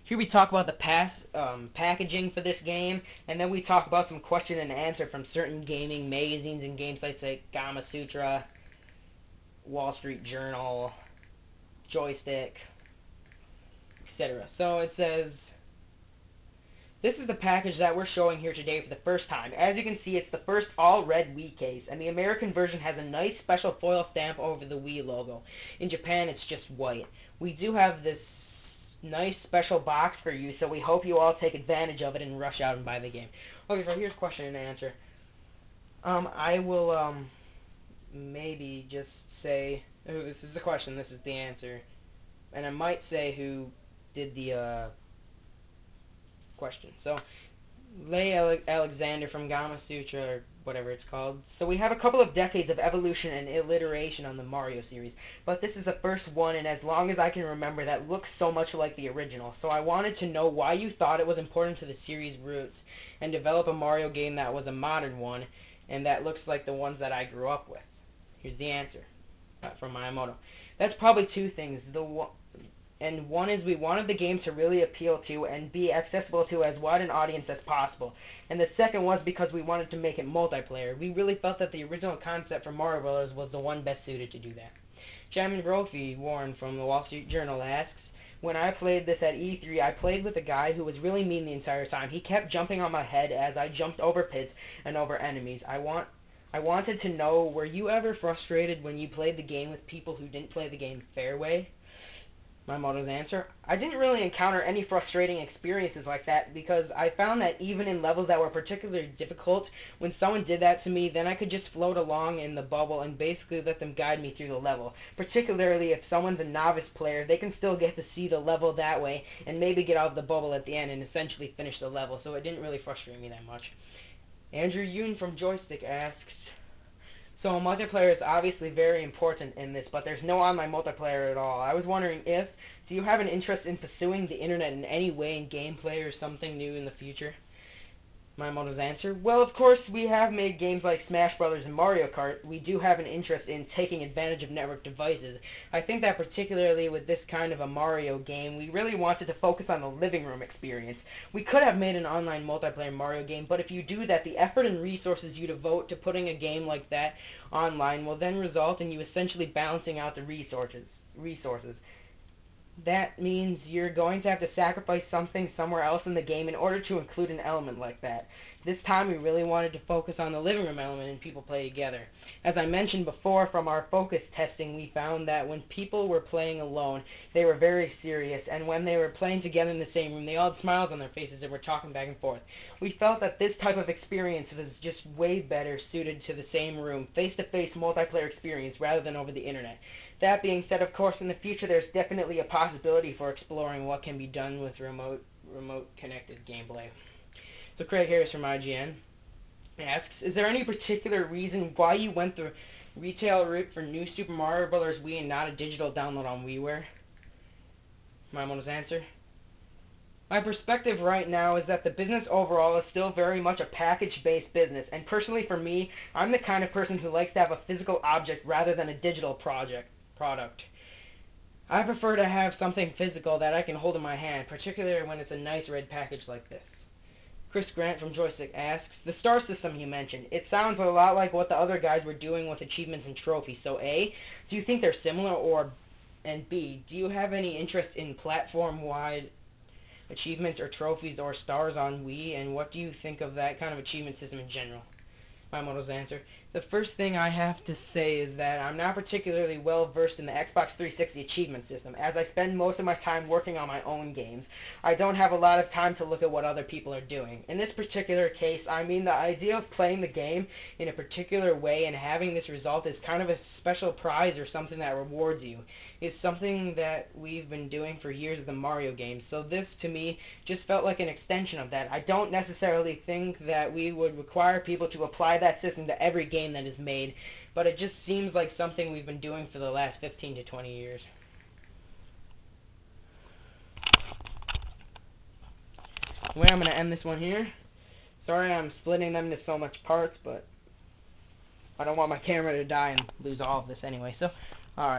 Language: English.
Here we talk about the packaging for this game, and then we talk about some question and answer from certain gaming magazines and game sites like Gama Sutra, Wall Street Journal, Joystick, etc. So it says, this is the package that we're showing here today for the first time. As you can see, it's the first all-red Wii case, and the American version has a nice special foil stamp over the Wii logo. In Japan, it's just white. We do have this nice special box for you, so we hope you all take advantage of it and rush out and buy the game. Okay, so here's question and answer. I will, maybe just say, oh, this is the question, this is the answer. And I might say who did the, question. So, Alexander from Gama Sutra, or whatever it's called. So we have a couple of decades of evolution and iteration on the Mario series, but this is the first one, and as long as I can remember, that looks so much like the original. So I wanted to know why you thought it was important to the series' roots, and develop a Mario game that was a modern one, and that looks like the ones that I grew up with. Here's the answer from Miyamoto. That's probably two things. And one is we wanted the game to really appeal to and be accessible to as wide an audience as possible. And the second was because we wanted to make it multiplayer. We really felt that the original concept for Mario Bros. Was the one best suited to do that. Chairman Brophy Warren from the Wall Street Journal asks, when I played this at E3, I played with a guy who was really mean the entire time. He kept jumping on my head as I jumped over pits and over enemies. I wanted to know, were you ever frustrated when you played the game with people who didn't play the game fair way? Miyamoto's answer, I didn't really encounter any frustrating experiences like that because I found that even in levels that were particularly difficult, when someone did that to me, then I could just float along in the bubble and basically let them guide me through the level. Particularly if someone's a novice player, they can still get to see the level that way and maybe get out of the bubble at the end and essentially finish the level, so it didn't really frustrate me that much. Andrew Yoon from Joystick asks, so multiplayer is obviously very important in this, but there's no online multiplayer at all. I was wondering do you have an interest in pursuing the internet in any way in gameplay or something new in the future? Miyamoto's answer, well, of course, we have made games like Smash Brothers and Mario Kart. We do have an interest in taking advantage of network devices. I think that particularly with this kind of a Mario game, we really wanted to focus on the living room experience. We could have made an online multiplayer Mario game, but if you do that, the effort and resources you devote to putting a game like that online will then result in you essentially balancing out the resources. That means you're going to have to sacrifice something somewhere else in the game in order to include an element like that. This time we really wanted to focus on the living room element and people play together. As I mentioned before, from our focus testing, we found that when people were playing alone, they were very serious, and when they were playing together in the same room, they all had smiles on their faces and were talking back and forth. We felt that this type of experience was just way better suited to the same room, face-to-face multiplayer experience rather than over the internet. That being said, of course, in the future there's definitely a possibility for exploring what can be done with remote connected gameplay. So Craig Harris from IGN asks, is there any particular reason why you went the retail route for New Super Mario Bros. Wii and not a digital download on WiiWare? Miyamoto's answer, my perspective right now is that the business overall is still very much a package-based business, and personally for me, I'm the kind of person who likes to have a physical object rather than a digital product. I prefer to have something physical that I can hold in my hand, particularly when it's a nice red package like this. Chris Grant from Joystick asks, the star system you mentioned, it sounds a lot like what the other guys were doing with achievements and trophies. So A, do you think they're similar, and B, do you have any interest in platform-wide achievements or trophies or stars on Wii, and what do you think of that kind of achievement system in general? Miyamoto's answer, the first thing I have to say is that I'm not particularly well versed in the Xbox 360 achievement system, as I spend most of my time working on my own games. I don't have a lot of time to look at what other people are doing. In this particular case, I mean the idea of playing the game in a particular way and having this result is kind of a special prize or something that rewards you. It's something that we've been doing for years with the Mario games, so this to me just felt like an extension of that. I don't necessarily think that we would require people to apply that system to every game that is made, but it just seems like something we've been doing for the last 15 to 20 years. Well, I'm going to end this one here. Sorry I'm splitting them into so much parts, but I don't want my camera to die and lose all of this anyway, so alright.